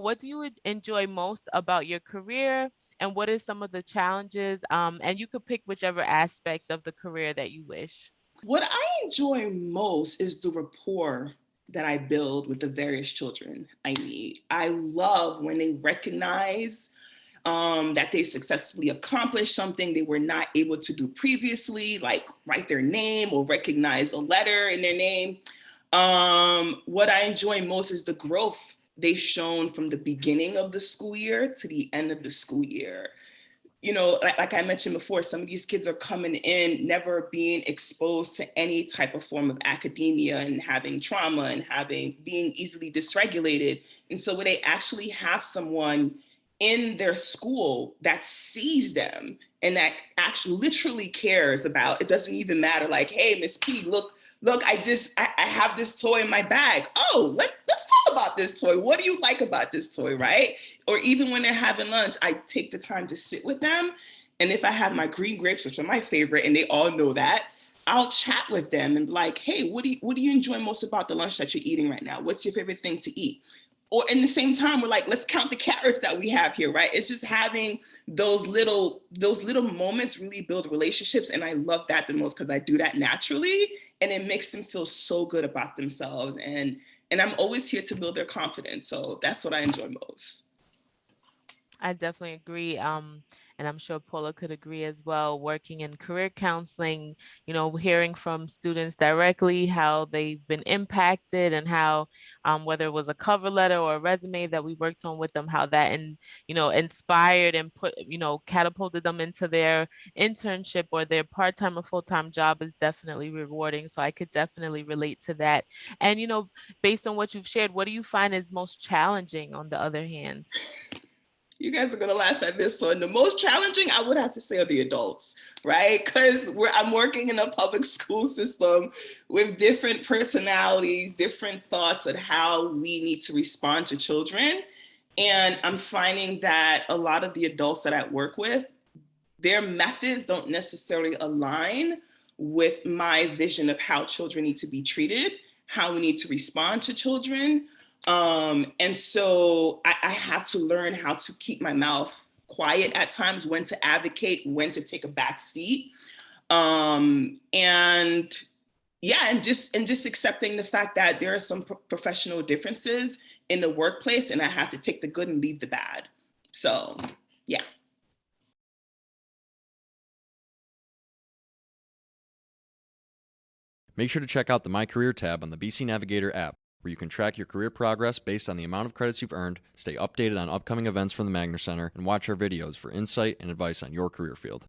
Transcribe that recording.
What do you enjoy most about your career, and what is some of the challenges? And you could pick whichever aspect of the career that you wish. What I enjoy most is the rapport that I build with the various children I meet. I love when they recognize that they successfully accomplished something they were not able to do previously, like write their name or recognize a letter in their name. What I enjoy most is the growth they've shown from the beginning of the school year to the end of the school year. You know, like I mentioned before, some of these kids are coming in never being exposed to any type of form of academia and having trauma and having being easily dysregulated. And so when they actually have someone in their school that sees them and that actually literally cares about, it doesn't even matter, like, hey, Miss P, look, I have this toy in my bag. Oh, let's talk about this toy. What do you like about this toy, right? Or even when they're having lunch, I take the time to sit with them. And if I have my green grapes, which are my favorite, and they all know that, I'll chat with them and like, hey, what do you enjoy most about the lunch that you're eating right now? What's your favorite thing to eat? Or in the same time, we're like, let's count the carrots that we have here, right? It's just having those little moments really build relationships. And I love that the most because I do that naturally. And it makes them feel so good about themselves. And I'm always here to build their confidence. So that's what I enjoy most. I definitely agree. And I'm sure Paula could agree as well. Working in career counseling, hearing from students directly how they've been impacted and how, whether it was a cover letter or a resume that we worked on with them, how that inspired and catapulted them into their internship or their part-time or full-time job is definitely rewarding. So I could definitely relate to that. And, based on what you've shared, what do you find is most challenging on the other hand? You guys are gonna laugh at this one. The most challenging, I would have to say, are the adults, right? Because I'm working in a public school system with different personalities, different thoughts on how we need to respond to children. And I'm finding that a lot of the adults that I work with, their methods don't necessarily align with my vision of how children need to be treated, how we need to respond to children. And so I have to learn how to keep my mouth quiet at times, when to advocate, when to take a back seat. And yeah, and just accepting the fact that there are some professional differences in the workplace, and I have to take the good and leave the bad. So yeah. Make sure to check out the My Career tab on the BC Navigator app, where you can track your career progress based on the amount of credits you've earned, stay updated on upcoming events from the Magner Center, and watch our videos for insight and advice on your career field.